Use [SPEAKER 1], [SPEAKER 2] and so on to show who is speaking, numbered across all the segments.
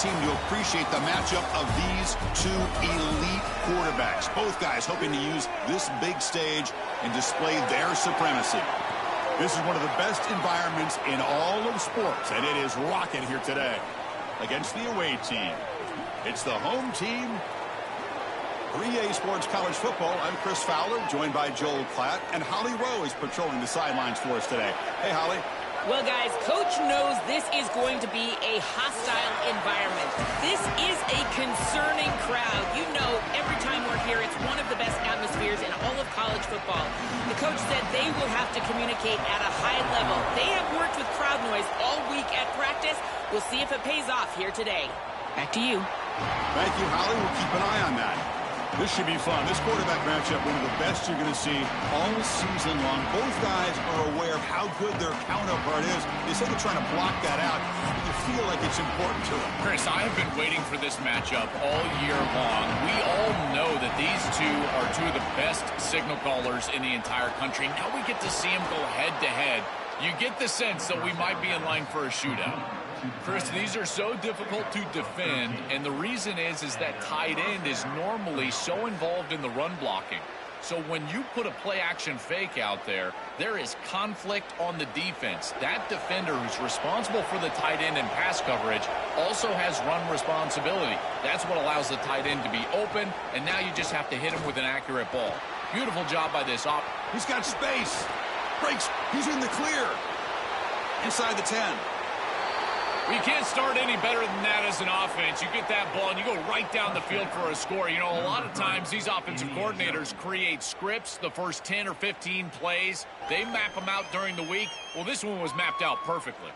[SPEAKER 1] team to appreciate the matchup of these two elite quarterbacks. Both guys hoping to use this big stage and display their supremacy. This is one of the best environments in all of sports, and it is rocking here today against the away team. It's the home team. 3A Sports College Football. I'm Chris Fowler, joined by Joel Klatt, and Holly Rowe is patrolling the sidelines for us today. Hey, Holly.
[SPEAKER 2] Well, guys, Coach knows this is going to be a hostile environment. This is a concerning crowd. You know, every time we're here, it's one of the best atmospheres in all of college football. The coach said they will have to communicate at a high level. They have worked with crowd noise all week at practice. We'll see if it pays off here today. Back to you.
[SPEAKER 1] Thank you, Holly. We'll keep an eye on that. This should be fun. This quarterback matchup, one of the best you're going to see all season long. Both guys are aware of how good their counterpart is. They say they're trying to block that out, but you feel like it's important to them.
[SPEAKER 3] Chris, I have been waiting for this matchup all year long. We all know that these two are two of the best signal callers in the entire country. Now we get to see them go head-to-head. You get the sense that we might be in line for a shootout. Chris, these are so difficult to defend, and the reason is that tight end is normally so involved in the run blocking. So when you put a play-action fake out there, there is conflict on the defense. That defender who's responsible for the tight end and pass coverage also has run responsibility. That's what allows the tight end to be open, and now you just have to hit him with an accurate ball. Beautiful job by this op.
[SPEAKER 1] He's got space. Breaks. He's in the clear. Inside the 10.
[SPEAKER 3] You can't start any better than that as an offense. You get that ball and you go right down the field for a score. You know, a lot of times these offensive coordinators create scripts, the first 10 or 15 plays. They map them out during the week. Well, this one was mapped out perfectly.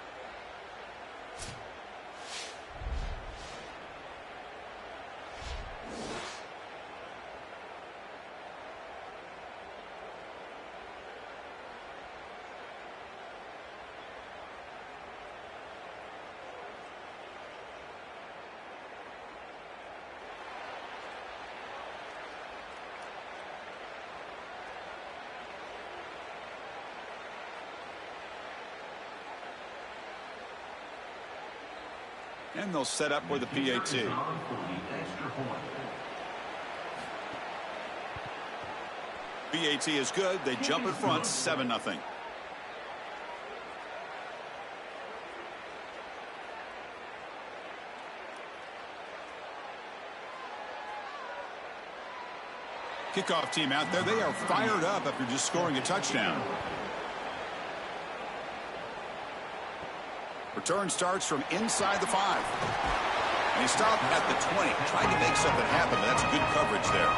[SPEAKER 1] And they'll set up with the PAT. PAT is good. They jump in front, 7-0. Kickoff team out there. They are fired up after just scoring a touchdown. Return starts from inside the 5. And he stopped at the 20. Tried to make something happen, but that's good coverage there.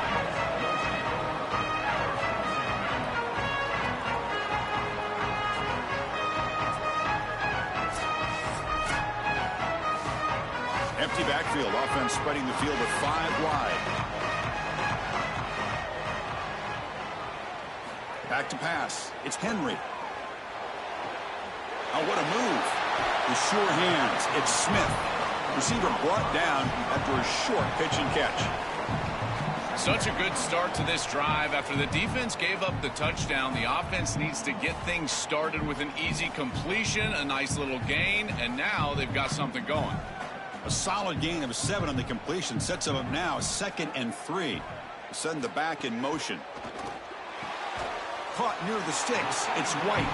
[SPEAKER 1] Empty backfield. Offense spreading the field with 5 wide. Back to pass. It's Henry. Oh, what a move. With sure hands, it's Smith. Receiver brought down after a short pitch and catch.
[SPEAKER 3] Such a good start to this drive. After the defense gave up the touchdown, the offense needs to get things started with an easy completion, a nice little gain, and now they've got something going.
[SPEAKER 1] A solid gain of 7 on the completion sets them up now 2nd and 3. Send the back in motion. Caught near the sticks. It's White.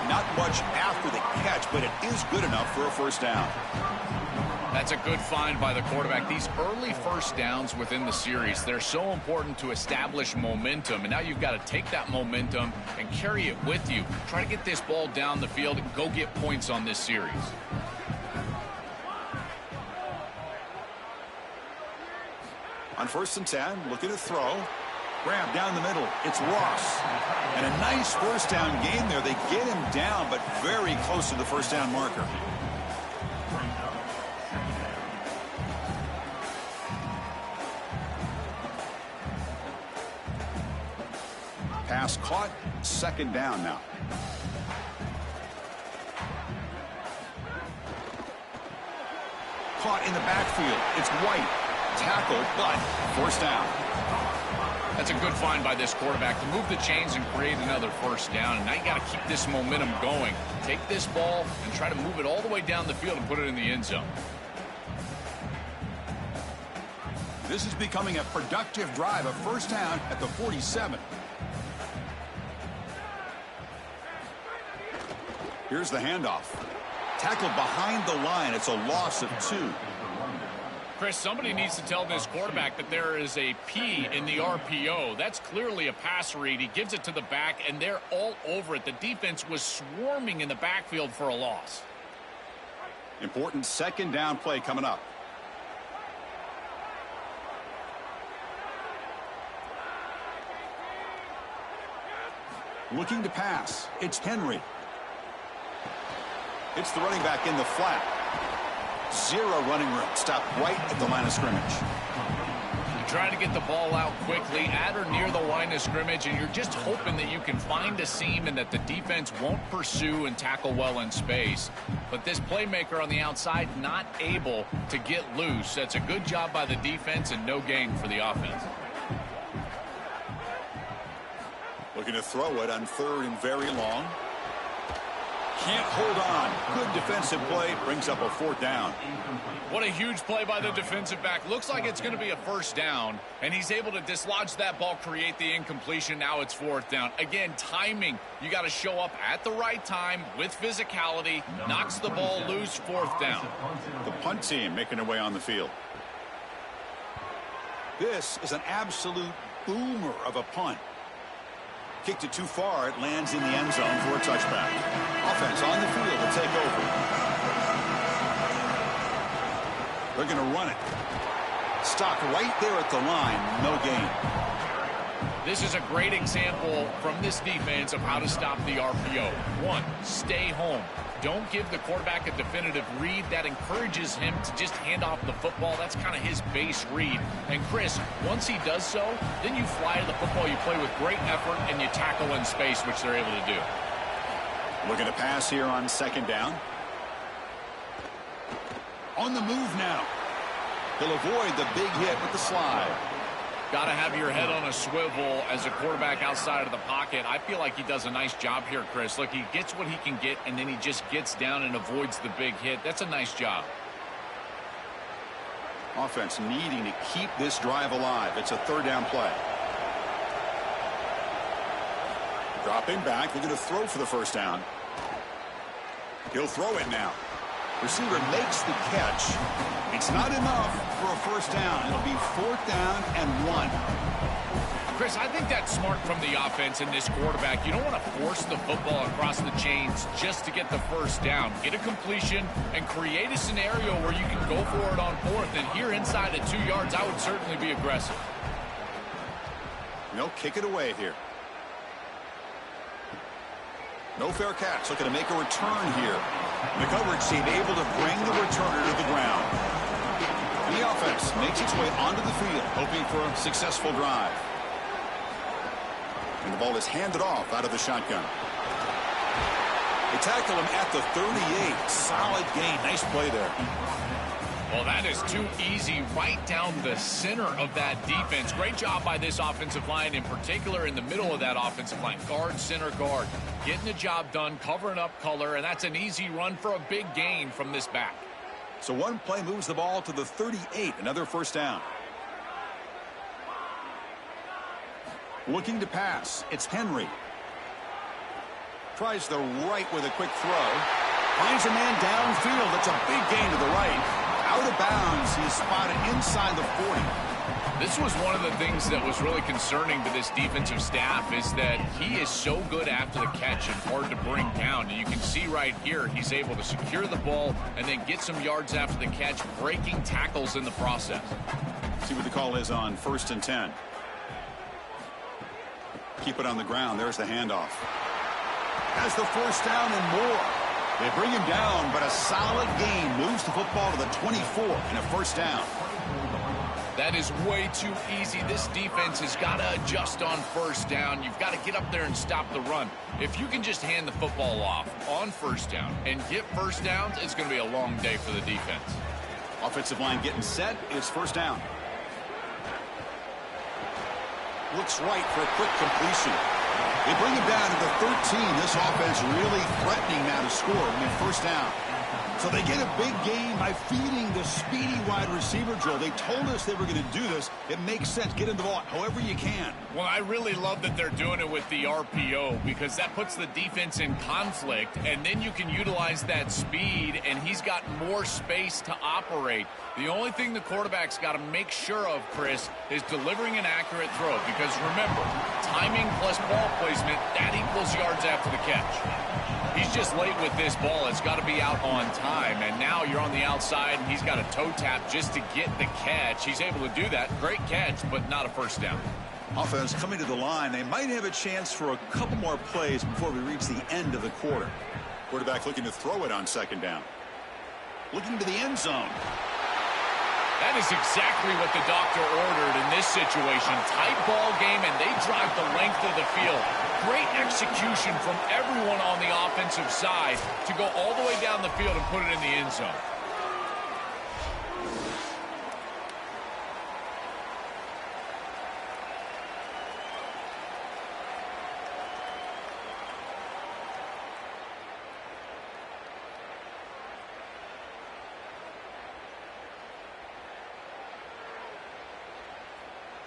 [SPEAKER 1] Not much after the catch, but it is good enough for a first down.
[SPEAKER 3] That's a good find by the quarterback. These early first downs within the series, they're so important to establish momentum. And now you've got to take that momentum and carry it with you. Try to get this ball down the field and go get points on this series.
[SPEAKER 1] On 1st and 10, looking to throw. Grab down the middle. It's Ross. And a nice first down gain there. They get him down, but very close to the first down marker. Pass caught. 2nd down now. Caught in the backfield. It's White. Tackled, but first down.
[SPEAKER 3] That's a good find by this quarterback to move the chains and create another first down. And now you got to keep this momentum going. Take this ball and try to move it all the way down the field and put it in the end zone.
[SPEAKER 1] This is becoming a productive drive, a first down at the 47. Here's the handoff. Tackled behind the line. It's a loss of 2.
[SPEAKER 3] Chris, somebody needs to tell this quarterback that there is a P in the RPO. That's clearly a pass read. He gives it to the back, and they're all over it. The defense was swarming in the backfield for a loss.
[SPEAKER 1] Important second down play coming up. Looking to pass. It's Henry. It's the running back in the flat. 0 running room. Stopped right at the line of scrimmage.
[SPEAKER 3] You're trying to get the ball out quickly at or near the line of scrimmage, and you're just hoping that you can find a seam and that the defense won't pursue and tackle well in space. But this playmaker on the outside not able to get loose. That's a good job by the defense and no gain for the offense.
[SPEAKER 1] Looking to throw it on 3rd and very long. Can't hold on. Good defensive play. Brings up a 4th down.
[SPEAKER 3] What a huge play by the defensive back. Looks like it's going to be a first down, and he's able to dislodge that ball, create the incompletion. Now it's 4th down. Again, timing. You got to show up at the right time with physicality. Knocks the ball loose, 4th down.
[SPEAKER 1] The punt team making their way on the field. This is an absolute boomer of a punt. Kicked it too far. It lands in the end zone for a touchback. Offense on the field to take over. They're going to run it. Stopped right there at the line. No gain.
[SPEAKER 3] This is a great example from this defense of how to stop the RPO. 1, stay home. Don't give the quarterback a definitive read. That encourages him to just hand off the football. That's kind of his base read. And Chris, once he does so, then you fly to the football. You play with great effort, and you tackle in space, which they're able to do.
[SPEAKER 1] Looking to pass here on 2nd down. On the move now. He'll avoid the big hit with the slide.
[SPEAKER 3] Got to have your head on a swivel as a quarterback outside of the pocket. I feel like he does a nice job here, Chris. Look, he gets what he can get, and then he just gets down and avoids the big hit. That's a nice job.
[SPEAKER 1] Offense needing to keep this drive alive. It's a 3rd down play. Dropping back. Looking to throw for the first down. He'll throw it now. Receiver makes the catch. It's not enough for a first down. It'll be 4th down and 1.
[SPEAKER 3] Chris, I think that's smart from the offense and this quarterback. You don't want to force the football across the chains just to get the first down. Get a completion and create a scenario where you can go for it on 4th. And here inside at 2 yards, I would certainly be aggressive.
[SPEAKER 1] No, kick it away here. No fair catch. Looking to make a return here. The coverage team able to bring the returner to the ground. And the offense makes its way onto the field, hoping for a successful drive. And the ball is handed off out of the shotgun. They tackle him at the 38. Solid gain. Nice play there.
[SPEAKER 3] Well, that is too easy right down the center of that defense. Great job by this offensive line, in particular in the middle of that offensive line. Guard, center, guard. Getting the job done, covering up Keller, and that's an easy run for a big gain from this back.
[SPEAKER 1] So one play moves the ball to the 38. Another first down. Looking to pass. It's Henry. Tries the right with a quick throw. Finds a man downfield. That's a big gain to the right. Out of bounds. He's spotted inside the 40.
[SPEAKER 3] This was one of the things that was really concerning to this defensive staff, is that he is so good after the catch and hard to bring down. And you can see right here, he's able to secure the ball and then get some yards after the catch, breaking tackles in the process.
[SPEAKER 1] See what the call is on 1st and 10. Keep it on the ground. There's the handoff. Has the first down and more. They bring him down, but a solid gain moves the football to the 24 and a first down.
[SPEAKER 3] That is way too easy. This defense has got to adjust on first down. You've got to get up there and stop the run. If you can just hand the football off on first down and get first downs, it's going to be a long day for the defense.
[SPEAKER 1] Offensive line getting set. It's first down. Looks right for a quick completion. They bring him down to the 13. This offense really threatening now to score. I mean, first down. So they get a big gain by feeding the speedy wide receiver drill. They told us they were going to do this. It makes sense. Get in the ball however you can.
[SPEAKER 3] Well, I really love that they're doing it with the RPO because that puts the defense in conflict, and then you can utilize that speed, and he's got more space to operate. The only thing the quarterback's got to make sure of, Chris, is delivering an accurate throw because, remember, timing plus ball placement, that equals yards after the catch. He's just late with this ball. It's got to be out on time. And now you're on the outside, and he's got a toe tap just to get the catch. He's able to do that. Great catch, but not a first down.
[SPEAKER 1] Offense coming to the line. They might have a chance for a couple more plays before we reach the end of the quarter. Quarterback looking to throw it on second down. Looking to the end zone.
[SPEAKER 3] That is exactly what the doctor ordered in this situation. Tight ball game, and they drive the length of the field. Great execution from everyone on the offensive side to go all the way down the field and put it in the end zone.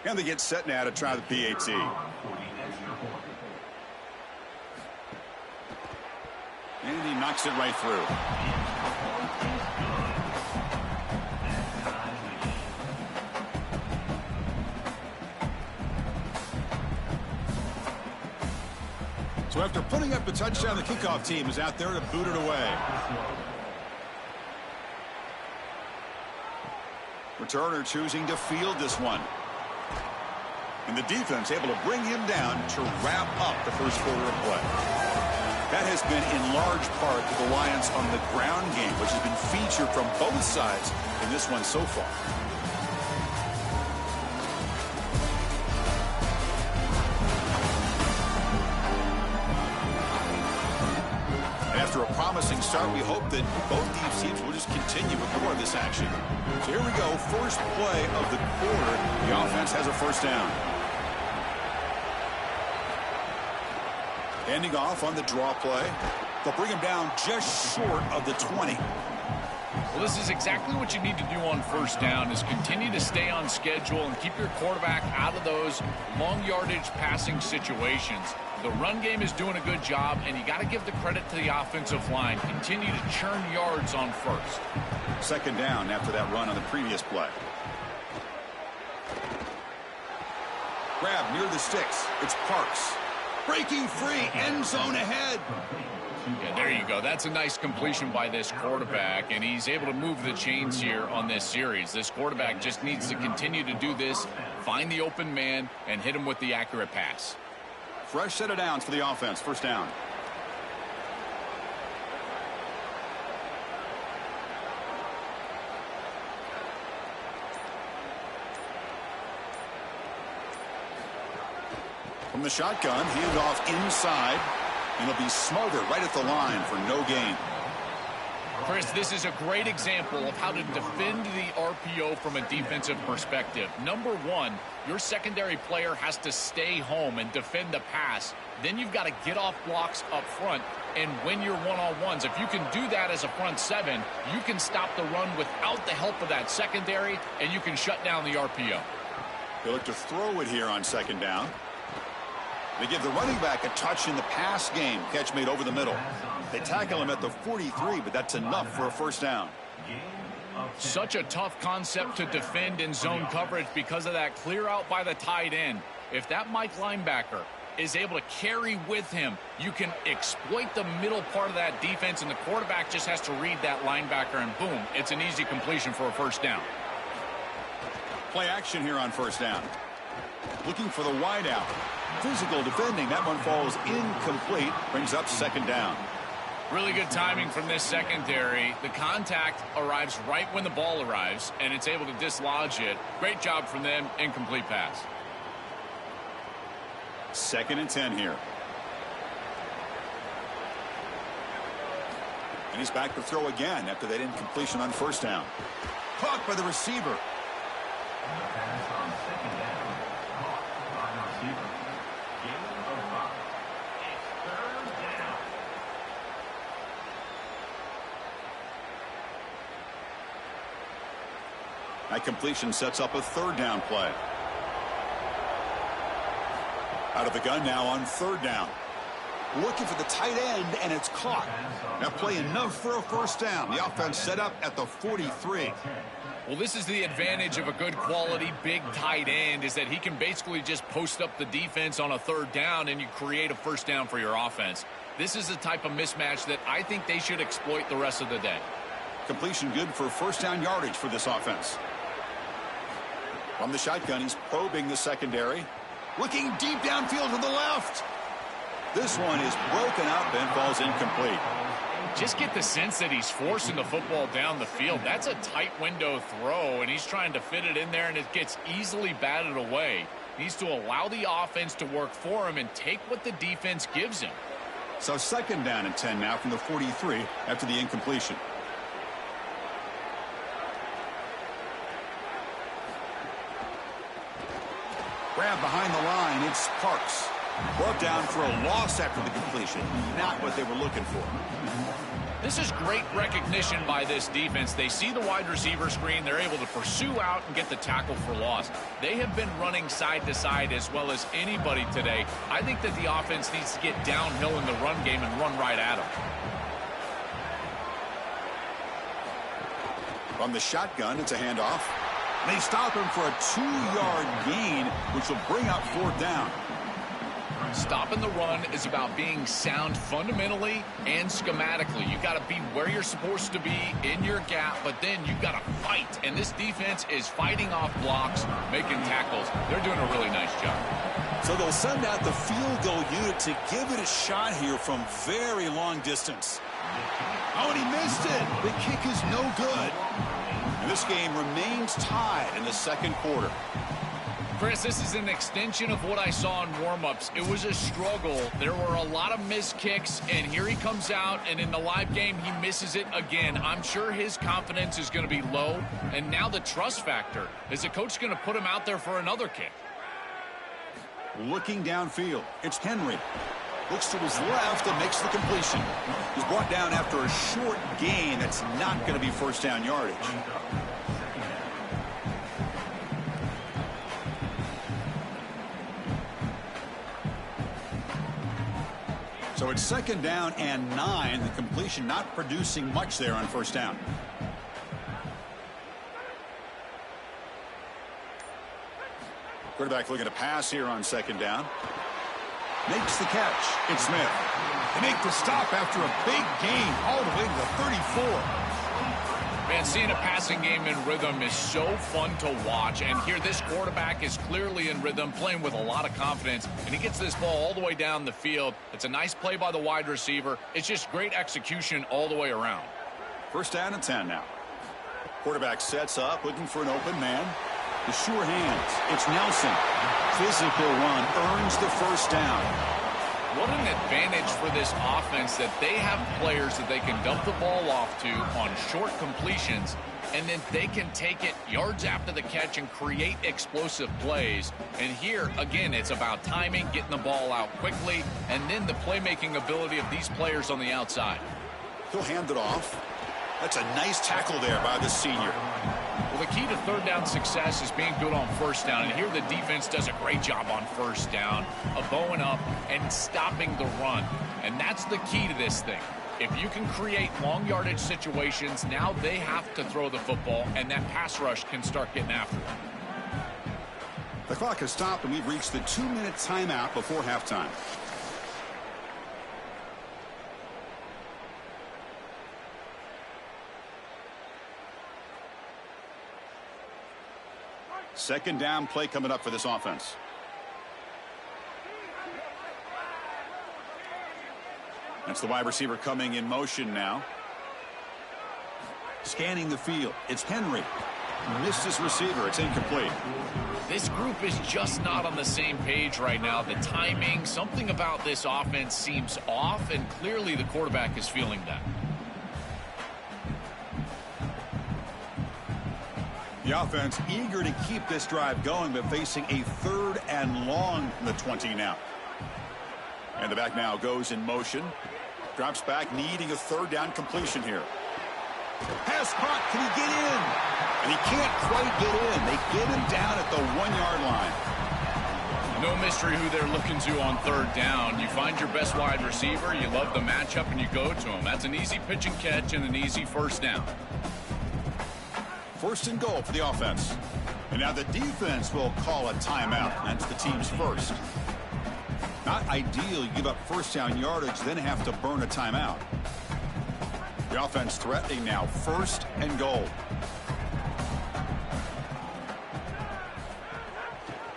[SPEAKER 1] And they get set now to try the PAT. And he knocks it right through. So after putting up a touchdown, the kickoff team is out there to boot it away. Returner choosing to field this one. And the defense able to bring him down to wrap up the first quarter of play. That has been in large part the reliance on the ground game, which has been featured from both sides in this one so far. After a promising start, we hope that both these teams will just continue with more of this action. So here we go, first play of the quarter. The offense has a first down. Ending off on the draw play. They'll bring him down just short of the 20.
[SPEAKER 3] Well, this is exactly what you need to do on first down is continue to stay on schedule and keep your quarterback out of those long yardage passing situations. The run game is doing a good job, and you got to give the credit to the offensive line. Continue to churn yards on first.
[SPEAKER 1] Second down after that run on the previous play. Grab near the sticks. It's Parks. Breaking free, end zone ahead.
[SPEAKER 3] Yeah, there you go. That's a nice completion by this quarterback, and he's able to move the chains here on this series. This quarterback just needs to continue to do this, find the open man, and hit him with the accurate pass.
[SPEAKER 1] Fresh set of downs for the offense. First down. From the shotgun, handed off inside, and he'll be smothered right at the line for no gain.
[SPEAKER 3] Chris, this is a great example of how to defend the RPO from a defensive perspective. Number one, your secondary player has to stay home and defend the pass. Then you've got to get off blocks up front and win your one-on-ones. If you can do that as a front seven, you can stop the run without the help of that secondary, and you can shut down the RPO.
[SPEAKER 1] They look to throw it here on second down. They give the running back a touch in the pass game. Catch made over the middle. They tackle him at the 43, but that's enough for a first down.
[SPEAKER 3] Such a tough concept to defend in zone coverage because of that clear out by the tight end. If that Mike linebacker is able to carry with him, you can exploit the middle part of that defense, and the quarterback just has to read that linebacker, and boom, it's an easy completion for a first down.
[SPEAKER 1] Play action here on first down. Looking for the wide out. Physical defending. That one falls incomplete. Brings up second down.
[SPEAKER 3] Really good timing from this secondary. The contact arrives right when the ball arrives, and it's able to dislodge it. Great job from them. Incomplete pass.
[SPEAKER 1] 2nd and 10 here. And he's back to throw again after that incompletion on first down. Caught by the receiver. That completion sets up a third down play. Out of the gun now on third down. Looking for the tight end, and it's caught. That play enough for a first down. The offense set up at the 43.
[SPEAKER 3] Well, this is the advantage of a good quality big tight end, is that he can basically just post up the defense on a third down and you create a first down for your offense. This is the type of mismatch that I think they should exploit the rest of the day.
[SPEAKER 1] Completion good for first down yardage for this offense. From the shotgun, he's probing the secondary. Looking deep downfield to the left. This one is broken up and falls incomplete.
[SPEAKER 3] Just get the sense that he's forcing the football down the field. That's a tight window throw, and he's trying to fit it in there, and it gets easily batted away. He needs to allow the offense to work for him and take what the defense gives him.
[SPEAKER 1] So second down and 10 now from the 43 after the incompletion. Grab behind the line. It's Parks. Brought down for a loss after the completion. Not what they were looking for.
[SPEAKER 3] This is great recognition by this defense. They see the wide receiver screen. They're able to pursue out and get the tackle for loss. They have been running side to side as well as anybody today. I think that the offense needs to get downhill in the run game and run right at them.
[SPEAKER 1] From the shotgun, it's a handoff. They stop him for a 2-yard gain, which will bring up fourth down.
[SPEAKER 3] Stopping the run is about being sound fundamentally and schematically. You've got to be where you're supposed to be in your gap, but then you've got to fight. And this defense is fighting off blocks, making tackles. They're doing a really nice job.
[SPEAKER 4] So they'll send out the field goal unit to give it a shot here from very long distance.
[SPEAKER 1] Oh, and he missed it. The kick is no good. And this game remains tied in the second quarter.
[SPEAKER 3] Chris, this is an extension of what I saw in warm-ups. It was a struggle. There were a lot of missed kicks, and here he comes out, and in the live game, he misses it again. I'm sure his confidence is going to be low, and now the trust factor. Is the coach going to put him out there for another kick?
[SPEAKER 1] Looking downfield, it's Henry. Looks to his left and makes the completion. He's brought down after a short gain. That's not going to be first down yardage. So it's second down and 9. The completion not producing much there on first down. Quarterback looking to pass here on second down. Makes the catch. It's Smith. They make the stop after a big gain all the way to the 34.
[SPEAKER 3] Man, seeing a passing game in rhythm is so fun to watch. And here, this quarterback is clearly in rhythm, playing with a lot of confidence. And he gets this ball all the way down the field. It's a nice play by the wide receiver. It's just great execution all the way around.
[SPEAKER 1] First down and 10 now. Quarterback sets up, looking for an open man. The sure hands. It's Nelson. Physical run earns the first down.
[SPEAKER 3] What an advantage for this offense that they have players that they can dump the ball off to on short completions, and then they can take it yards after the catch and create explosive plays. And here, again, it's about timing, getting the ball out quickly, and then the playmaking ability of these players on the outside.
[SPEAKER 1] He'll hand it off. That's a nice tackle there by the senior.
[SPEAKER 3] Well, the key to third down success is being good on first down. And here the defense does a great job on first down of bowing up and stopping the run. And that's the key to this thing. If you can create long yardage situations, now they have to throw the football, and that pass rush can start getting after them.
[SPEAKER 1] The clock has stopped, and we've reached the 2-minute timeout before halftime. Second down play coming up for this offense. That's the wide receiver coming in motion now. Scanning the field. It's Henry. Missed his receiver. It's incomplete.
[SPEAKER 3] This group is just not on the same page right now. The timing, something about this offense seems off, and clearly the quarterback is feeling that.
[SPEAKER 1] The offense eager to keep this drive going, but facing a third and long from the 20 now. And the back now goes in motion. Drops back, needing a third down completion here. Pass caught. Can he get in? And he can't quite get in. They get him down at the 1-yard line.
[SPEAKER 3] No mystery who they're looking to on third down. You find your best wide receiver, you love the matchup, and you go to him. That's an easy pitch and catch and an easy first down.
[SPEAKER 1] First and goal for the offense. And now the defense will call a timeout. That's the team's first. Not ideal. You give up first down yardage, then have to burn a timeout. The offense threatening now. First and goal.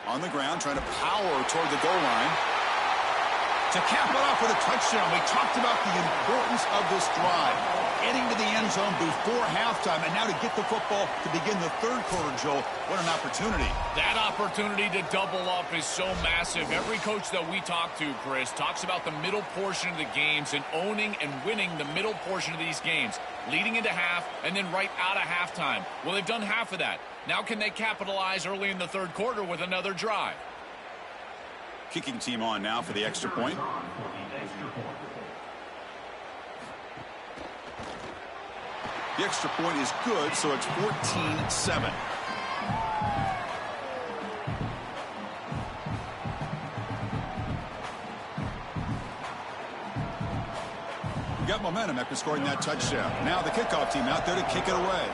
[SPEAKER 1] On the ground, trying to power toward the goal line. To cap it off with a touchdown. We talked about the importance of this drive. Getting to the end zone before halftime, and now to get the football to begin the third quarter, Joel. What an opportunity.
[SPEAKER 3] That opportunity to double up is so massive. Every coach that we talk to, Chris, talks about the middle portion of the games and owning and winning the middle portion of these games, leading into half and then right out of halftime. Well, they've done half of that. Now can they capitalize early in the third quarter with another drive?
[SPEAKER 1] Kicking team on now for the extra point. The extra point is good, so it's 14-7. We got momentum after scoring that touchdown. Now the kickoff team out there to kick it away.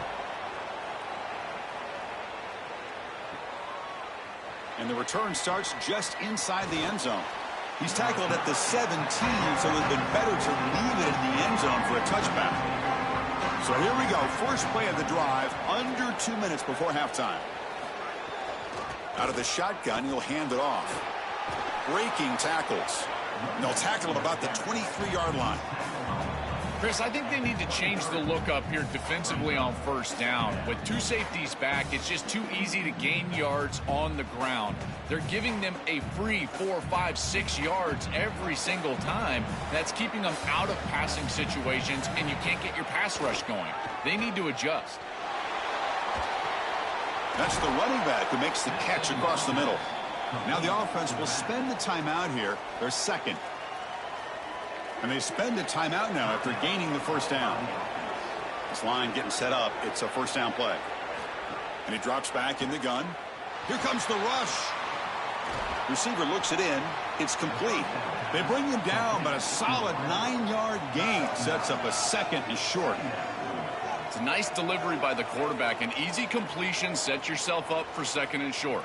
[SPEAKER 1] And the return starts just inside the end zone. He's tackled at the 17, so it would have been better to leave it in the end zone for a touchback. So here we go. First play of the drive, under 2 minutes before halftime. Out of the shotgun, he'll hand it off. Breaking tackles. And they'll tackle him about the 23-yard line.
[SPEAKER 3] Chris, I think they need to change the look up here defensively on first down. With two safeties back, it's just too easy to gain yards on the ground. They're giving them a free 4, 5, 6 yards every single time. That's keeping them out of passing situations, and you can't get your pass rush going. They need to adjust.
[SPEAKER 1] That's the running back who makes the catch across the middle. Now the offense will spend the timeout here. Their second. And they spend a timeout now after gaining the first down. This line getting set up. It's a first down play. And he drops back in the gun. Here comes the rush. Receiver looks it in. It's complete. They bring him down, but a solid 9-yard gain sets up a second and short.
[SPEAKER 3] It's a nice delivery by the quarterback. An easy completion sets yourself up for second and short.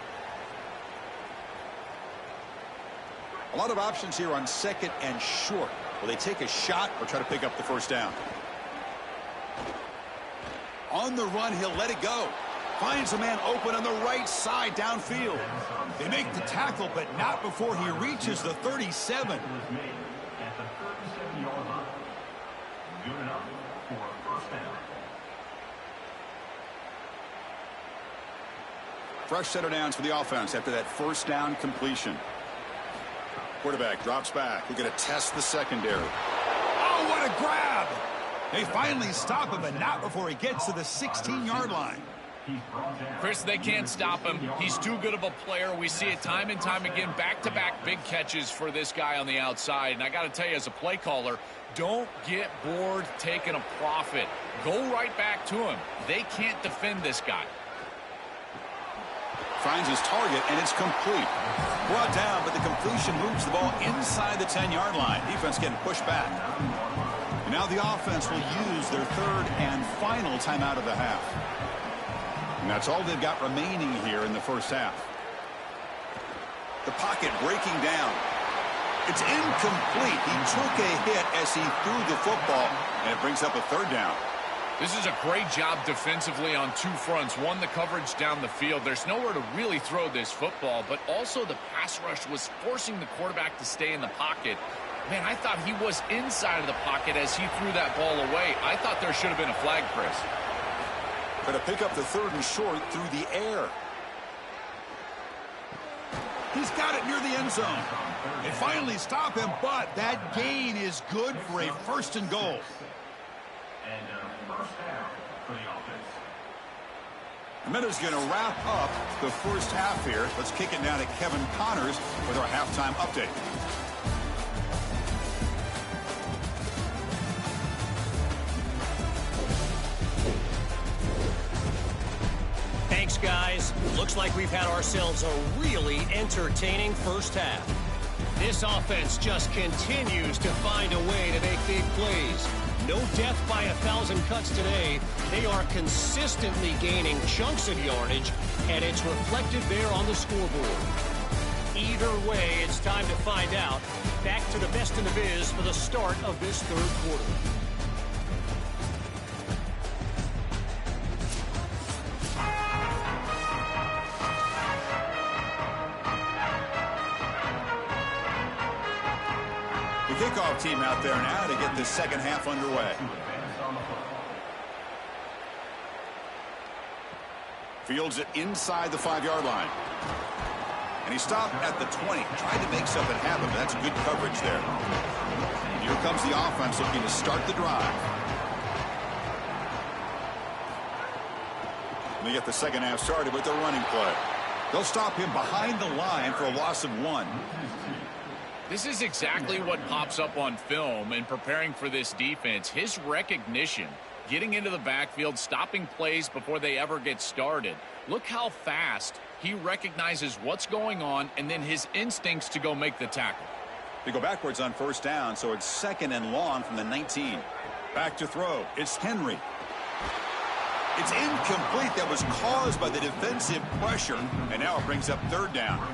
[SPEAKER 1] A lot of options here on second and short. Will they take a shot or try to pick up the first down? On the run, he'll let it go. Finds a man open on the right side downfield. They make the tackle, but not before he reaches the 37. Fresh set of downs for the offense after that first down completion. Quarterback drops back. We're going to test the secondary. Oh, what a grab! They finally stop him, but not before he gets to the 16-yard line.
[SPEAKER 3] Chris, they can't stop him. He's too good of a player. We see it time and time again. Back-to-back big catches for this guy on the outside. And I got to tell you, as a play caller, don't get bored taking a profit. Go right back to him. They can't defend this guy.
[SPEAKER 1] Finds his target, and it's complete. Brought down, but the completion moves the ball inside the 10-yard line. Defense getting pushed back. And now the offense will use their third and final timeout of the half. And that's all they've got remaining here in the first half. The pocket breaking down. It's incomplete. He took a hit as he threw the football, and it brings up a third down.
[SPEAKER 3] This is a great job defensively on two fronts. One, the coverage down the field. There's nowhere to really throw this football, but also the pass rush was forcing the quarterback to stay in the pocket. Man, I thought he was inside of the pocket as he threw that ball away. I thought there should have been a flag, Chris.
[SPEAKER 1] Going to pick up the third and short through the air. He's got it near the end zone. They finally stop him, but that gain is good for a first and goal. The minute's going to wrap up the first half here. Let's kick it down to Kevin Connors with our halftime update.
[SPEAKER 5] guys. Looks like we've had ourselves a really entertaining first half. This offense just continues to find a way to make big plays. No death by 1,000 cuts today. They are consistently gaining chunks of yardage, and it's reflected there on the scoreboard. Either way, it's time to find out. Back to the best in the biz for the start of this third quarter.
[SPEAKER 1] The kickoff team out there now to get this second half underway. Fields it inside the 5-yard line. And he stopped at the 20, trying to make something happen, but that's good coverage there. Here comes the offense looking to start the drive. And they get the second half started with their running play. They'll stop him behind the line for a loss of 1.
[SPEAKER 3] This is exactly what pops up on film in preparing for this defense. His recognition, getting into the backfield, stopping plays before they ever get started. Look how fast he recognizes what's going on and then his instincts to go make the tackle.
[SPEAKER 1] They go backwards on first down, so it's 2nd and long from the 19. Back to throw. It's Henry. It's incomplete. That was caused by the defensive pressure, and now it brings up 3rd down.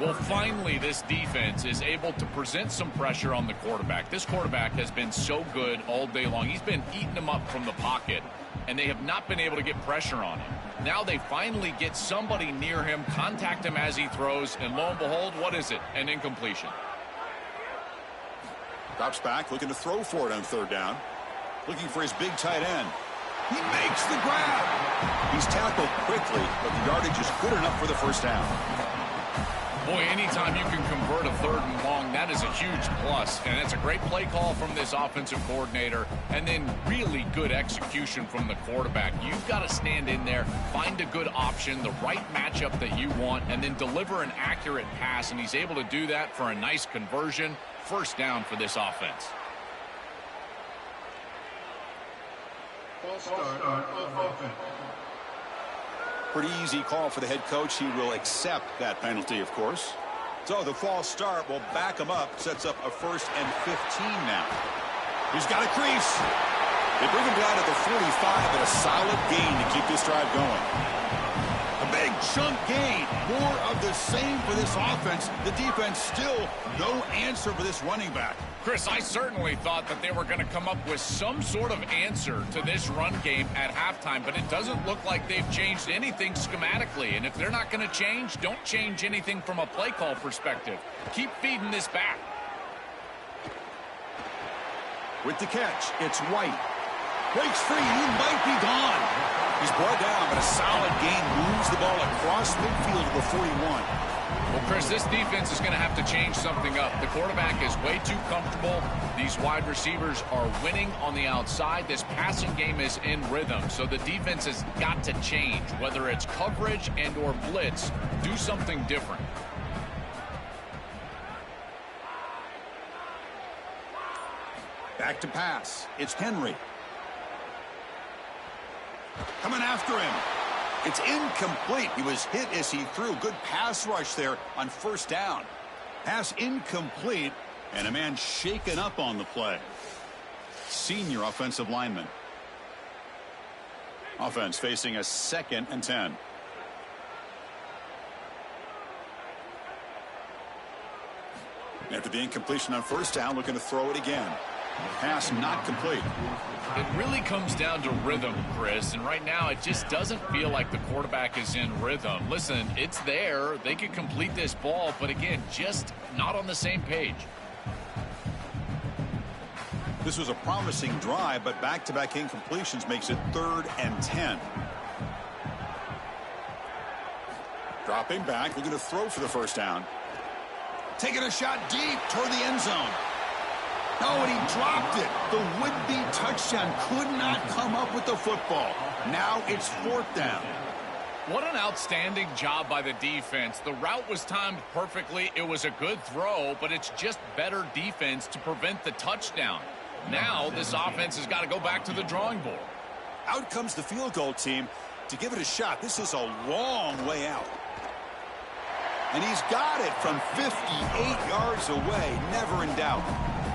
[SPEAKER 3] Well, finally, this defense is able to present some pressure on the quarterback. This quarterback has been so good all day long. He's been eating them up from the pocket, and they have not been able to get pressure on him. Now they finally get somebody near him, contact him as he throws, and lo and behold, what is it? An incompletion.
[SPEAKER 1] Drops back, looking to throw for it on 3rd down. Looking for his big tight end. He makes the grab. He's tackled quickly, but the yardage is good enough for the first down.
[SPEAKER 3] Boy, anytime you can convert a 3rd and long, that is a huge plus. And it's a great play call from this offensive coordinator. And then really good execution from the quarterback. You've got to stand in there, find a good option, the right matchup that you want, and then deliver an accurate pass. And he's able to do that for a nice conversion. First down for this offense.
[SPEAKER 6] False start of offense.
[SPEAKER 1] Pretty easy call for the head coach. He will accept that penalty, of course. So the false start will back him up. Sets up a 1st and 15 now. He's got a crease. They bring him down to the 45, but a solid gain to keep this drive going. A big chunk gain. More of the same for this offense. The defense still no answer for this running back.
[SPEAKER 3] Chris, I certainly thought that they were going to come up with some sort of answer to this run game at halftime, but it doesn't look like they've changed anything schematically. And if they're not going to change, don't change anything from a play call perspective. Keep feeding this back.
[SPEAKER 1] With the catch, it's White. Breaks free. He might be gone. He's brought down, but a solid gain moves the ball across midfield to the 41.
[SPEAKER 3] Well, Chris, this defense is going to have to change something up. The quarterback is way too comfortable. These wide receivers are winning on the outside. This passing game is in rhythm, so the defense has got to change. Whether it's coverage and or blitz, do something different.
[SPEAKER 1] Back to pass. It's Henry. Coming after him. It's incomplete. He was hit as he threw. Good pass rush there on 1st down. Pass incomplete, and a man shaken up on the play. Senior offensive lineman. Offense facing a 2nd and 10. After the incompletion on 1st down, looking to throw it again. Pass not complete.
[SPEAKER 3] It really comes down to rhythm, Chris, and right now it just doesn't feel like the quarterback is in rhythm. Listen, it's there. They could complete this ball, but again, just not on the same page.
[SPEAKER 1] This was a promising drive, but back-to-back incompletions makes it 3rd and 10. Dropping back, looking to throw for the 1st down. Taking a shot deep toward the end zone. No, and he dropped it. The would-be touchdown could not come up with the football. Now it's 4th down.
[SPEAKER 3] What an outstanding job by the defense. The route was timed perfectly. It was a good throw, but it's just better defense to prevent the touchdown. Now this offense has got to go back to the drawing board.
[SPEAKER 1] Out comes the field goal team.
[SPEAKER 4] to give it a shot. This is a long way out. And he's got it from 58 yards away. Never in doubt.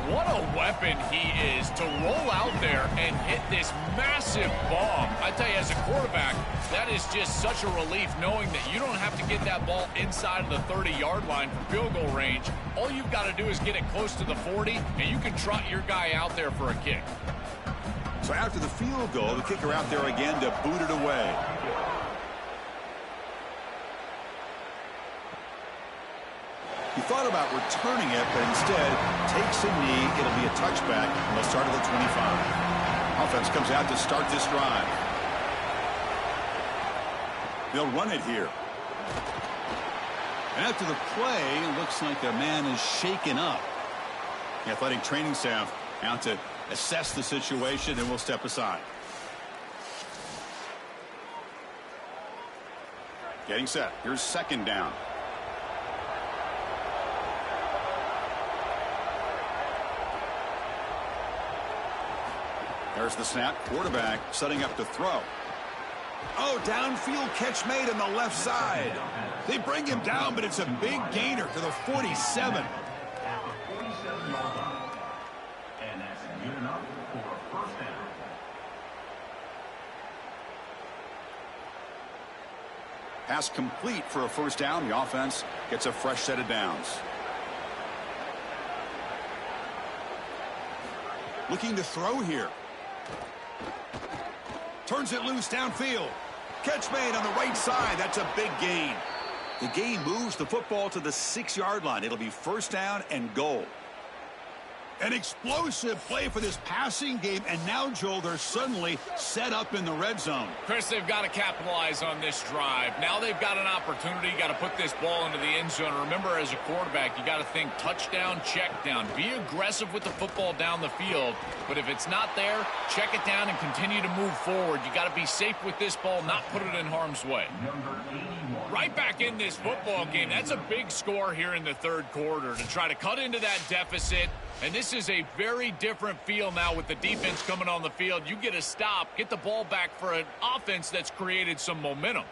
[SPEAKER 3] What a weapon he is to roll out there and hit this massive bomb. I tell you, as a quarterback, that is just such a relief knowing that you don't have to get that ball inside of the 30-yard line for field goal range. All you've got to do is get it close to the 40, and you can trot your guy out there for a kick.
[SPEAKER 4] So after the field goal, the kicker out there again to boot it away. He thought about returning it, but instead takes a knee. It'll be a touchback, and they'll start at the 25. Offense comes out to start this drive. They'll run it here. And after the play, it looks like a man is shaken up. The athletic training staff out to assess the situation, and we'll step aside. Getting set. Here's second down. There's the snap. Quarterback setting up to throw. Oh, downfield catch made on the left side. They bring him down, but it's a big gainer to the 47. Pass complete for a first down. The offense gets a fresh set of downs. Looking to throw here. Turns it loose downfield. Catch made on the right side. That's a big gain. The gain moves the football to the 6-yard line. It'll be first down and goal. An explosive play for this passing game, and now, Joel, they're suddenly set up in the red zone.
[SPEAKER 3] Chris, they've got to capitalize on this drive. Now they've got an opportunity. You got to put this ball into the end zone. Remember, as a quarterback, you got to think touchdown, check down. Be aggressive with the football down the field, but if it's not there, check it down and continue to move forward. You got to be safe with this ball, not put it in harm's way. Right back in this football game. That's a big score here in the third quarter to try to cut into that deficit. And this is a very different feel now with the defense coming on the field. You get a stop, get the ball back for an offense that's created some momentum.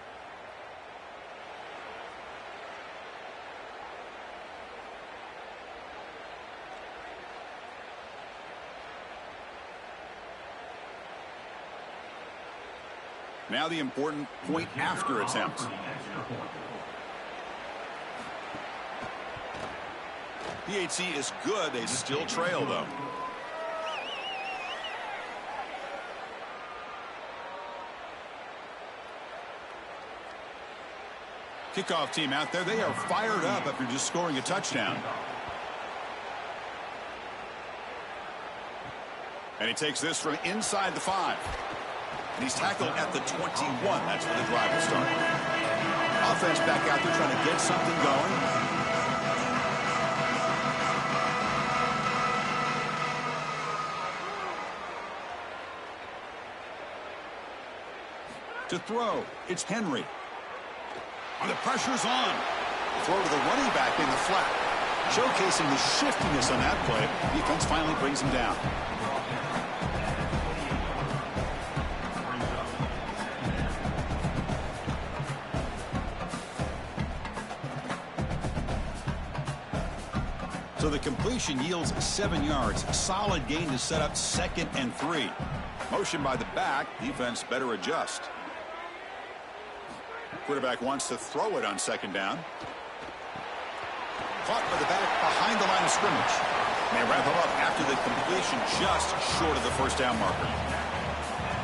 [SPEAKER 4] Now the important point after attempt. PHC is good. They still trail, though. Kickoff team out there. They are fired up after just scoring a touchdown. And he takes this from inside the 5. And he's tackled at the 21. That's where the drive will start. Offense back out there trying to get something going. To throw, it's Henry. And the pressure's on. Throw to the running back in the flat. Showcasing the shiftiness on that play. Defense finally brings him down. So the completion yields 7 yards. Solid gain to set up 2nd and 3. Motion by the back. Defense better adjust. Quarterback wants to throw it on 2nd down. Caught by the back behind the line of scrimmage. And they wrap him up after the completion just short of the first down marker.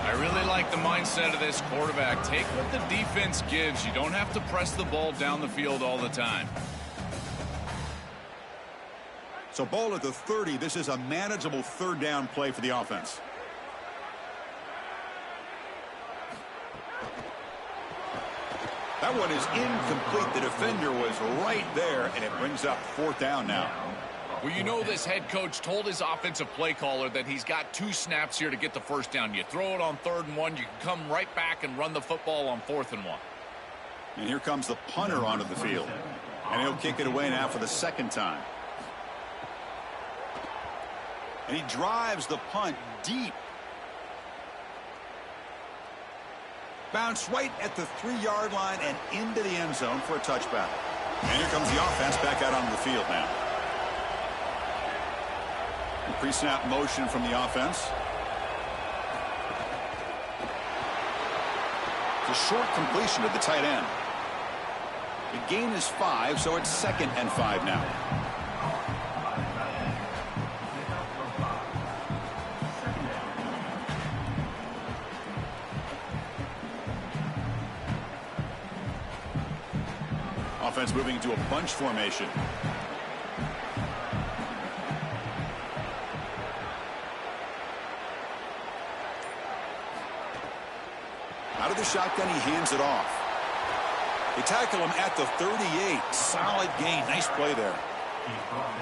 [SPEAKER 3] I really like the mindset of this quarterback. Take what the defense gives. You don't have to press the ball down the field all the time.
[SPEAKER 4] So ball at the 30. This is a manageable 3rd down play for the offense. That one is incomplete. The defender was right there, and it brings up 4th down now.
[SPEAKER 3] Well, you know this head coach told his offensive play caller that he's got 2 snaps here to get the first down. You throw it on 3rd and 1, you can come right back and run the football on 4th and 1.
[SPEAKER 4] And here comes the punter onto the field. And he'll kick it away now for the 2nd time. And he drives the punt deep. Bounce right at the 3-yard line and into the end zone for a touchback. And here comes the offense back out onto the field now. Pre-snap motion from the offense. It's a short completion to the tight end. The gain is 5, so it's 2nd and 5 now. Offense moving into a bunch formation. Out of the shotgun, he hands it off. They tackle him at the 38. Solid gain. Nice play there.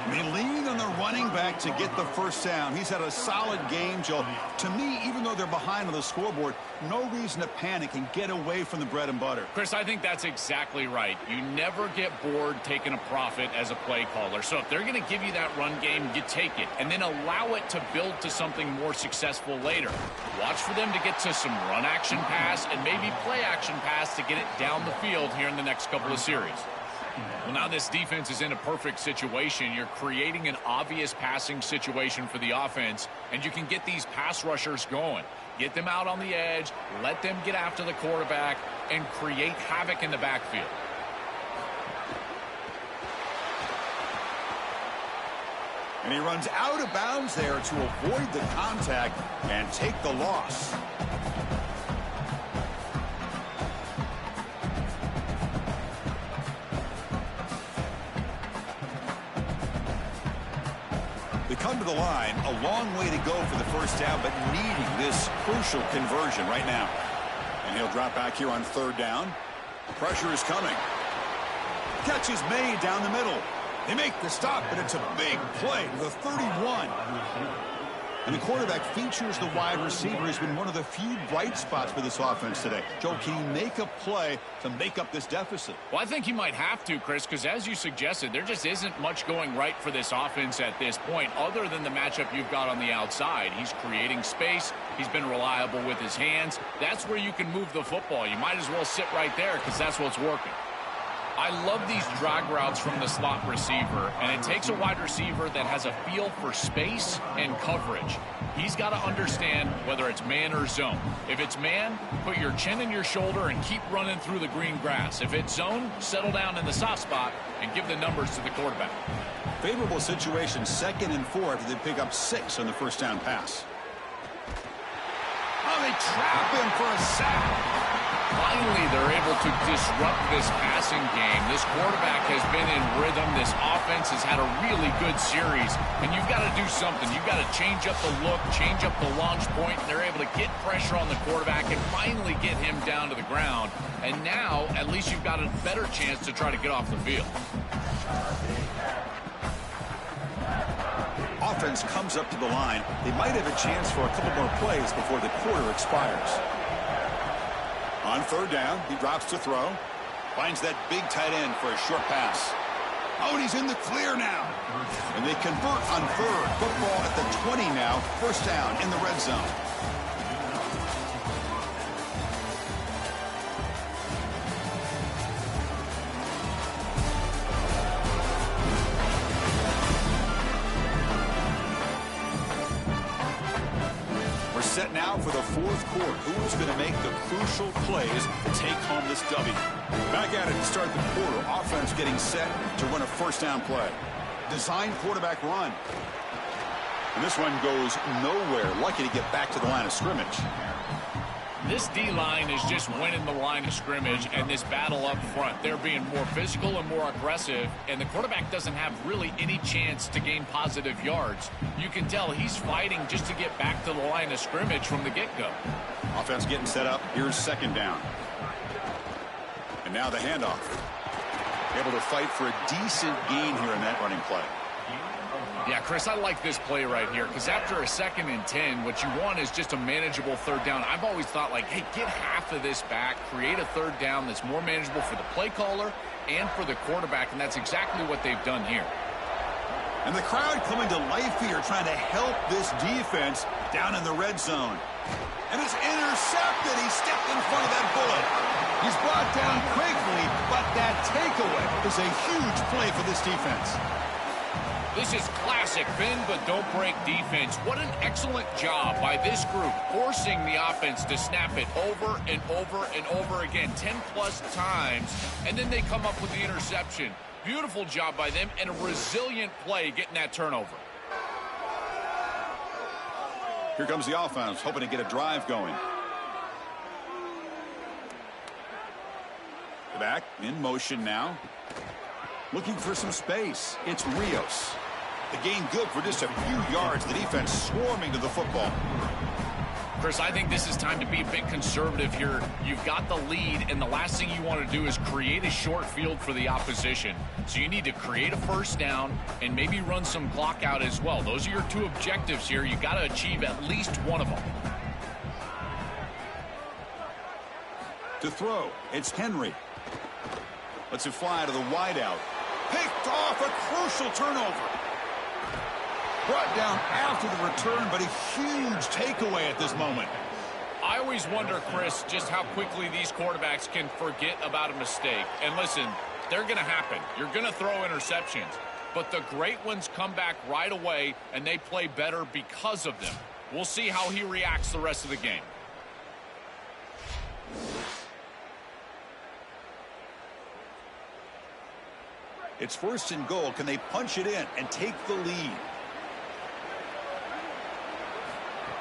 [SPEAKER 4] They lean on the running back to get the first down. He's had a solid game, Joe. To me, even though they're behind on the scoreboard, no reason to panic and get away from the bread and butter.
[SPEAKER 3] Chris, I think that's exactly right. You never get bored taking a profit as a play caller. So if they're going to give you that run game, you take it. And then allow it to build to something more successful later. Watch for them to get to some run action pass and maybe play action pass to get it down the field here in the next couple of series. Well, now this defense is in a perfect situation. You're creating an obvious passing situation for the offense, and you can get these pass rushers going. Get them out on the edge, let them get after the quarterback, and create havoc in the backfield.
[SPEAKER 4] And he runs out of bounds there to avoid the contact and take the loss. They come to the line, a long way to go for the first down, but needing this crucial conversion right now. And he'll drop back here on 3rd down. Pressure is coming. Catch is made down the middle. They make the stop, but it's a big play to the 31. And the quarterback features the wide receiver. Has been one of the few bright spots for this offense today. Joe, can he make a play to make up this deficit?
[SPEAKER 3] Well, I think he might have to, Chris, because as you suggested, there just isn't much going right for this offense at this point other than the matchup you've got on the outside. He's creating space. He's been reliable with his hands. That's where you can move the football. You might as well sit right there because that's what's working. I love these drag routes from the slot receiver, and it takes a wide receiver that has a feel for space and coverage. He's got to understand whether it's man or zone. If it's man, put your chin in your shoulder and keep running through the green grass. If it's zone, settle down in the soft spot and give the numbers to the quarterback.
[SPEAKER 4] Favorable situation, 2nd and 4 after they pick up 6 on the first down pass. Oh, they trap him for a sack.
[SPEAKER 3] Finally, they're able to disrupt this passing game. This quarterback has been in rhythm. This offense has had a really good series. And you've got to do something. You've got to change up the look, change up the launch point. And they're able to get pressure on the quarterback and finally get him down to the ground. And now, at least you've got a better chance to try to get off the field.
[SPEAKER 4] Offense comes up to the line. They might have a chance for a couple more plays before the quarter expires. On 3rd down, he drops to throw. Finds that big tight end for a short pass. Oh, and he's in the clear now. And they convert on 3rd. Football at the 20 now. First down in the red zone. Set now for the 4th quarter. Who's going to make the crucial plays to take home this W? Back at it to start the quarter. Offense getting set to run a first down play. Design quarterback run. And this one goes nowhere. Lucky to get back to the line of scrimmage.
[SPEAKER 3] This D-line is just winning the line of scrimmage and this battle up front. They're being more physical and more aggressive, and the quarterback doesn't have really any chance to gain positive yards. You can tell he's fighting just to get back to the line of scrimmage from the get-go.
[SPEAKER 4] Offense getting set up. Here's 2nd down. And now the handoff. Able to fight for a decent gain here in that running play.
[SPEAKER 3] Yeah, Chris, I like this play right here because after a 2nd and 10, what you want is just a manageable 3rd down. I've always thought, like, hey, get half of this back, create a 3rd down that's more manageable for the play caller and for the quarterback, and that's exactly what they've done here.
[SPEAKER 4] And the crowd coming to life here trying to help this defense Down in the red zone. And it's intercepted. He stepped in front of that bullet. He's brought down quickly, but that takeaway is a huge play for this defense.
[SPEAKER 3] This is classic bend but don't break defense. What an excellent job by this group, forcing the offense to snap it over and over and over again, 10-plus times, and then they come up with the interception. Beautiful job by them, and a resilient play getting that turnover.
[SPEAKER 4] Here comes the offense, hoping to get a drive going. The back in motion now. Looking for some space. It's Rios. The gain good for just a few yards. The defense swarming to the football.
[SPEAKER 3] Chris, I think this is time to be a bit conservative here. You've got the lead, and the last thing you want to do is create a short field for the opposition. So you need to create a first down and maybe run some clock out as well. Those are your two objectives here. You've got to achieve at least one of them.
[SPEAKER 4] To throw, it's Henry. Lets it fly to the wideout. Picked off, a crucial turnover. Brought down after the return, but a huge takeaway at this moment.
[SPEAKER 3] I always wonder, Chris, just how quickly these quarterbacks can forget about a mistake. And listen, they're going to happen. You're going to throw interceptions. But the great ones come back right away, and they play better because of them. We'll see how he reacts the rest of the game.
[SPEAKER 4] It's first and goal. Can they punch it in and take the lead?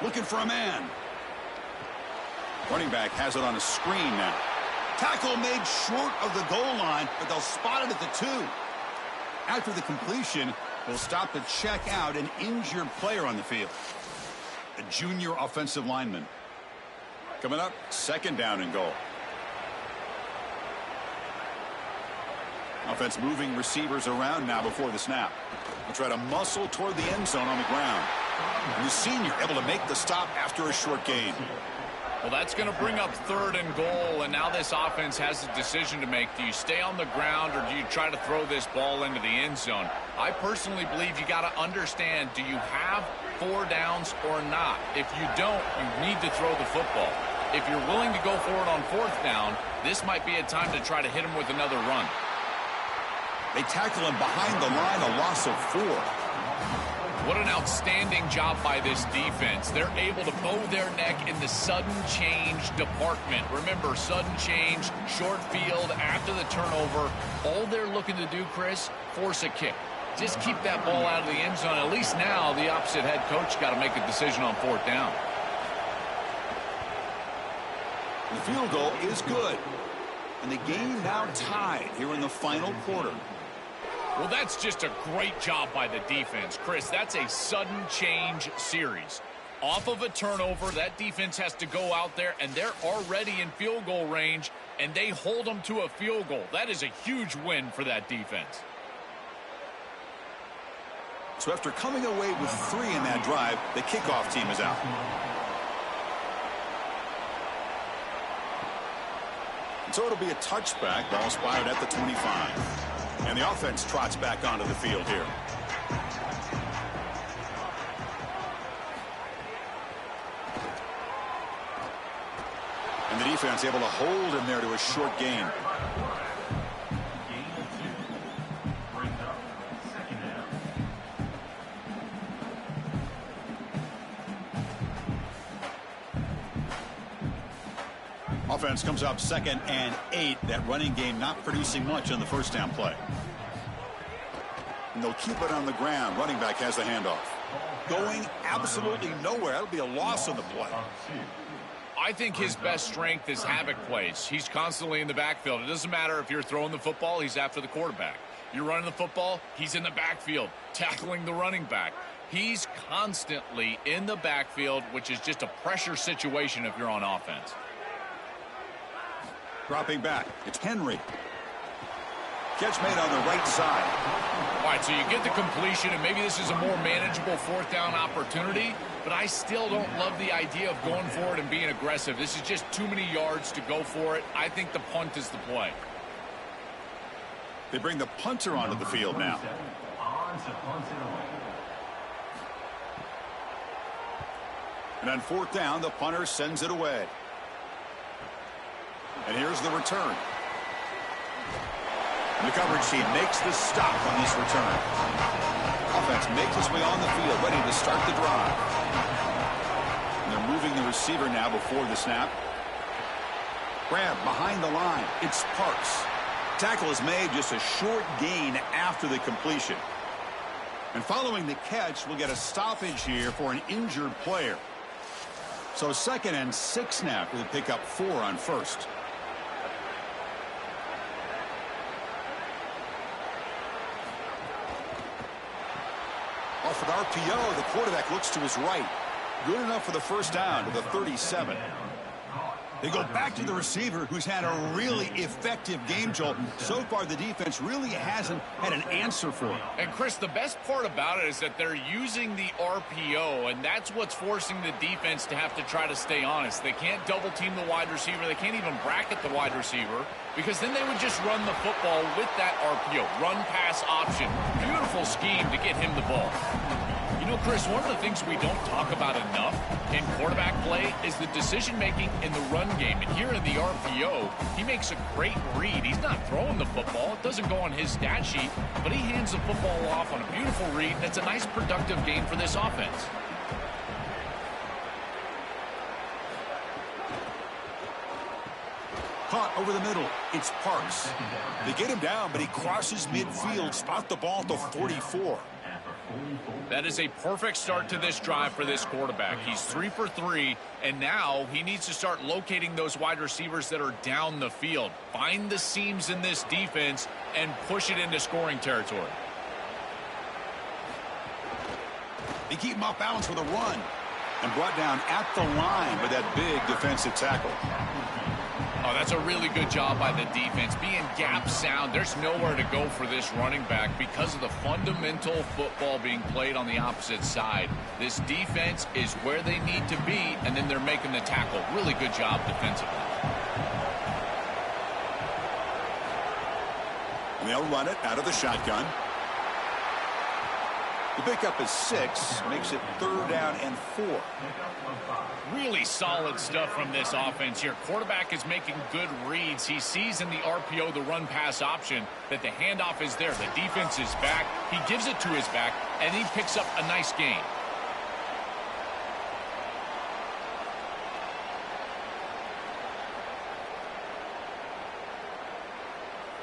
[SPEAKER 4] Looking for a man. Running back has it on a screen now. Tackle made short of the goal line, but they'll spot it at the 2. After the completion, we'll stop to check out an injured player on the field. A junior offensive lineman. Coming up, second down and goal. Offense moving receivers around now before the snap. They'll try to muscle toward the end zone on the ground. And the senior able to make the stop after a short gain.
[SPEAKER 3] Well, that's going to bring up third and goal, and now this offense has a decision to make. Do you stay on the ground or do you try to throw this ball into the end zone? I personally believe you got to understand, do you have 4 downs or not? If you don't, you need to throw the football. If you're willing to go for it on 4th down, this might be a time to try to hit him with another run.
[SPEAKER 4] They tackle him behind the line, a loss of 4.
[SPEAKER 3] What an outstanding job by this defense. They're able to bow their neck in the sudden change department. Remember, sudden change, short field, after the turnover. All they're looking to do, Chris, force a kick. Just keep that ball out of the end zone. At least now the opposite head coach got to make a decision on 4th down.
[SPEAKER 4] The field goal is good. And the game now tied here in the final quarter.
[SPEAKER 3] Well, that's just a great job by the defense. Chris, that's a sudden change series. Off of a turnover, that defense has to go out there, and they're already in field goal range, and they hold them to a field goal. That is a huge win for that defense.
[SPEAKER 4] So after coming away with 3 in that drive, the kickoff team is out. And so it'll be a touchback, ball spotted at the 25. And the offense trots back onto the field here. And the defense able to hold him there to a short gain. Offense comes up 2nd and 8. That running game not producing much on the first down play. And they'll keep it on the ground. Running back has the handoff. Going absolutely nowhere. That'll be a loss on the play.
[SPEAKER 3] I think his best strength is havoc plays. He's constantly in the backfield. It doesn't matter if you're throwing the football, he's after the quarterback. You're running the football, he's in the backfield, tackling the running back. He's constantly in the backfield, which is just a pressure situation if you're on offense.
[SPEAKER 4] Dropping back, it's Henry. Catch made on the right side.
[SPEAKER 3] All right, so you get the completion, and maybe this is a more manageable 4th down opportunity, but I still don't love the idea of going for it and being aggressive. This is just too many yards to go for it. I think the punt is the play.
[SPEAKER 4] They bring the punter onto the field now. And on fourth down, the punter sends it away. And here's the return. And the coverage team makes the stop on this return. Offense makes its way on the field, ready to start the drive. And they're moving the receiver now before the snap. Grab behind the line. It's Parks. Tackle is made, just a short gain after the completion. And following the catch, we'll get a stoppage here for an injured player. So 2nd and 6 now with a pick up 4 on first. Off an RPO, the quarterback looks to his right. Good enough for the first down to the 37. They go back to the receiver, who's had a really effective game, Joel. So far, the defense really hasn't had an answer for it.
[SPEAKER 3] And, Chris, the best part about it is that they're using the RPO, and that's what's forcing the defense to have to try to stay honest. They can't double-team the wide receiver. They can't even bracket the wide receiver, because then they would just run the football with that RPO, run-pass option. Beautiful scheme to get him the ball. You know, Chris, one of the things we don't talk about enough in quarterback play is the decision-making in the run game. And here in the RPO, he makes a great read. He's not throwing the football. It doesn't go on his stat sheet, but he hands the football off on a beautiful read. That's a nice, productive game for this offense.
[SPEAKER 4] Caught over the middle. It's Parks. They get him down, but he crosses midfield. Spot the ball to 44.
[SPEAKER 3] That is a perfect start to this drive for this quarterback. He's 3 for 3, and now he needs to start locating those wide receivers that are down the field. Find the seams in this defense and push it into scoring territory.
[SPEAKER 4] They keep him off balance with a run and brought down at the line with that big defensive tackle.
[SPEAKER 3] Oh, that's a really good job by the defense. Being gap sound, there's nowhere to go for this running back because of the fundamental football being played on the opposite side. This defense is where they need to be, and then they're making the tackle. Really good job defensively.
[SPEAKER 4] And they'll run it out of the shotgun. The pickup is 6, makes it 3rd down and 4.
[SPEAKER 3] Really solid stuff from this offense here. Quarterback is making good reads. He sees in the RPO, the run-pass option, that the handoff is there. The defense is back. He gives it to his back, and he picks up a nice gain.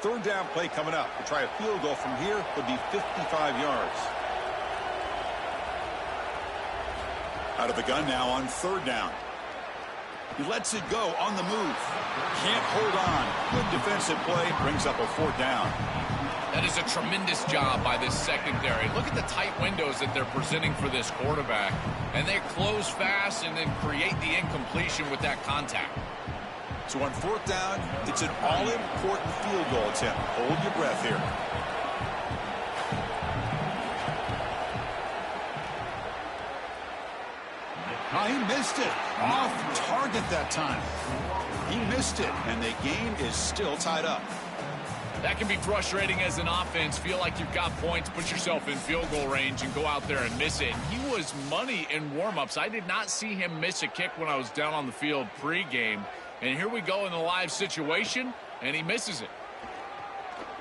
[SPEAKER 4] Third down play coming up. To try a field goal from here would be 55 yards. Out of the gun now on 3rd down. He lets it go on the move. Can't hold on. Good defensive play. Brings up a 4th down.
[SPEAKER 3] That is a tremendous job by this secondary. Look at the tight windows that they're presenting for this quarterback. And they close fast and then create the incompletion with that contact.
[SPEAKER 4] So on 4th down, it's an all-important field goal attempt. Hold your breath here. Oh, he missed it. Off target that time. He missed it, and the game is still tied up.
[SPEAKER 3] That can be frustrating as an offense. Feel like you've got points, put yourself in field goal range, and go out there and miss it. He was money in warm-ups. I did not see him miss a kick when I was down on the field pregame. And here we go in the live situation, and he misses it.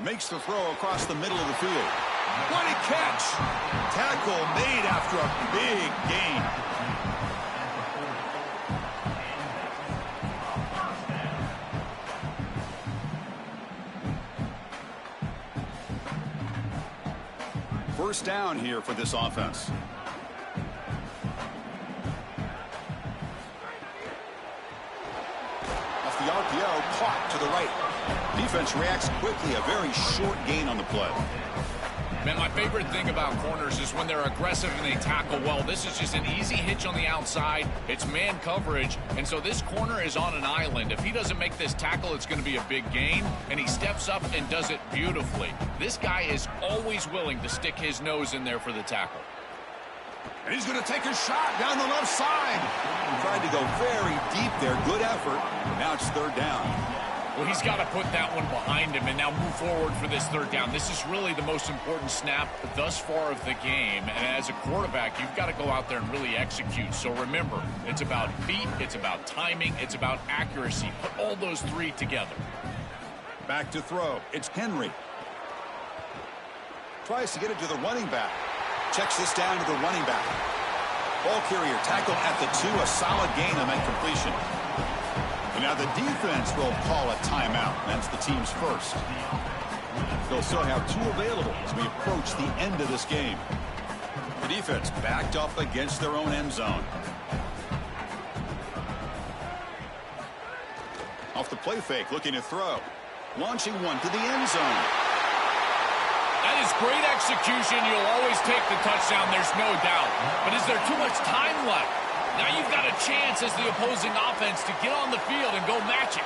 [SPEAKER 4] Makes the throw across the middle of the field. What a catch! Tackle made after a big gain. First down here for this offense. Off the RPO, caught to the right. Defense reacts quickly, a very short gain on the play.
[SPEAKER 3] Man, my favorite thing about corners is when they're aggressive and they tackle well. This is just an easy hitch on the outside. It's man coverage, and so this corner is on an island. If he doesn't make this tackle, it's going to be a big gain, and he steps up and does it beautifully. This guy is always willing to stick his nose in there for the tackle.
[SPEAKER 4] And he's going to take a shot down the left side. He tried to go very deep there. Good effort. Now it's 3rd down.
[SPEAKER 3] Well, he's got to put that one behind him and now move forward for this third down. This is really the most important snap thus far of the game. And as a quarterback, you've got to go out there and really execute. So remember, it's about feet, it's about timing, it's about accuracy. Put all those three together.
[SPEAKER 4] Back to throw. It's Henry. Tries to get it to the running back. Checks this down to the running back. Ball carrier tackled at the 2. A solid gain on that completion. And now the defense will call a timeout. That's the team's first. They'll still have 2 available as we approach the end of this game. The defense backed up against their own end zone. Off the play fake, looking to throw. Launching one to the end zone.
[SPEAKER 3] That is great execution. You'll always take the touchdown, there's no doubt. But is there too much time left? Now you've got a chance as the opposing offense to get on the field and go match it.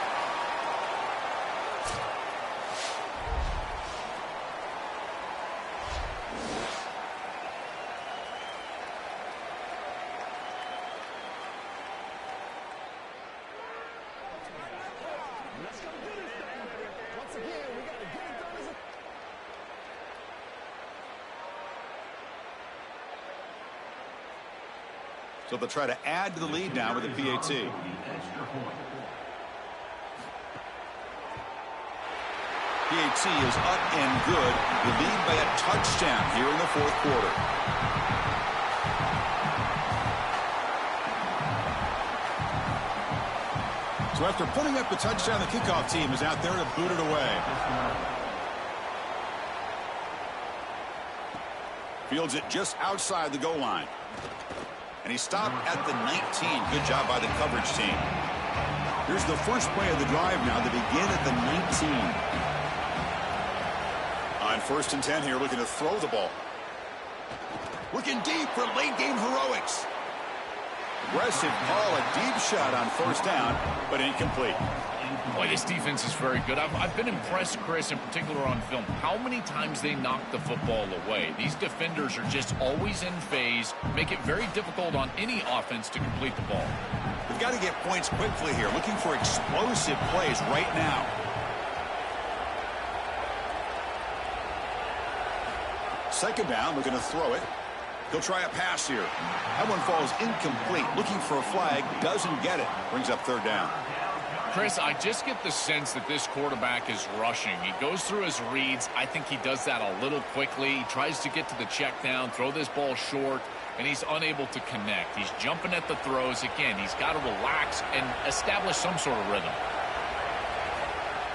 [SPEAKER 4] So they'll try to add to the lead now with a PAT. PAT is up and good. The lead by a touchdown here in the fourth quarter. So after putting up the touchdown, the kickoff team is out there to boot it away. Fields it just outside the goal line. And he stopped at the 19. Good job by the coverage team. Here's the first play of the drive now. They begin at the 19. On 1st and 10 here, looking to throw the ball. Looking deep for late game heroics. Aggressive call, a deep shot on 1st down, but incomplete.
[SPEAKER 3] Boy, this defense is very good. I've been impressed, Chris, in particular on film, how many times they knock the football away. These defenders are just always in phase, make it very difficult on any offense to complete the ball.
[SPEAKER 4] We've got to get points quickly here, looking for explosive plays right now. Second down, looking to throw it. He'll try a pass here. That one falls incomplete. Looking for a flag, doesn't get it. Brings up 3rd down.
[SPEAKER 3] Chris, I just get the sense that this quarterback is rushing. He goes through his reads. I think he does that a little quickly. He tries to get to the check down, throw this ball short, and he's unable to connect. He's jumping at the throws. Again, he's got to relax and establish some sort of rhythm.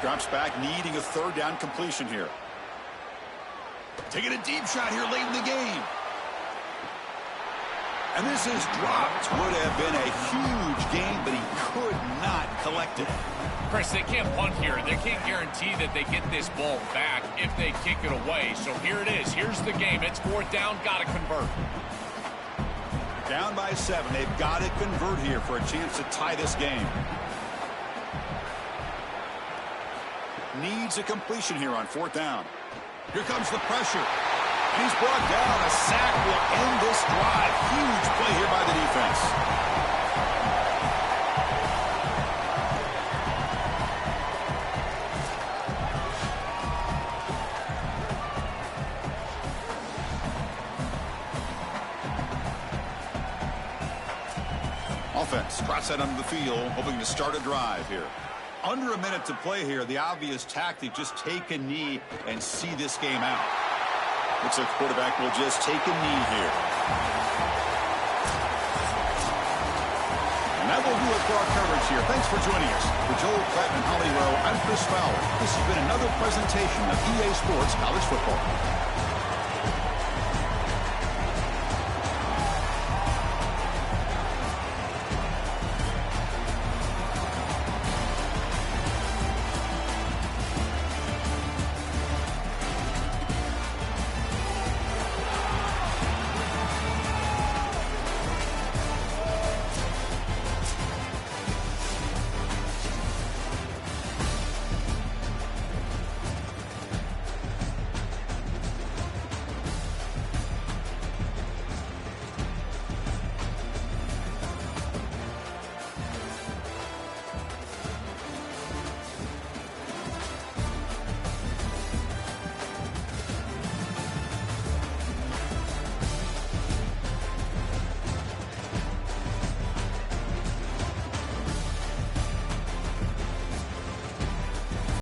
[SPEAKER 4] Drops back, needing a 3rd down completion here. Taking a deep shot here late in the game. And this is dropped. Would have been a huge gain, but he could not collect it.
[SPEAKER 3] Chris, they can't punt here. They can't guarantee that they get this ball back if they kick it away. So here it is. Here's the game. It's 4th down. Got to convert.
[SPEAKER 4] Down by 7. They've got to convert here for a chance to tie this game. Needs a completion here on 4th down. Here comes the pressure. And he's brought down. A sack will end this drive. Huge play here by the defense. Offense trots that under the field, hoping to start a drive here. Under a minute to play here. The obvious tactic, just take a knee and see this game out. Looks like the quarterback will just take a knee here. And that will do it for our coverage here. Thanks for joining us. For Joel Platt and Holly Rowe, I'm Chris Fowler. This has been another presentation of EA Sports College Football.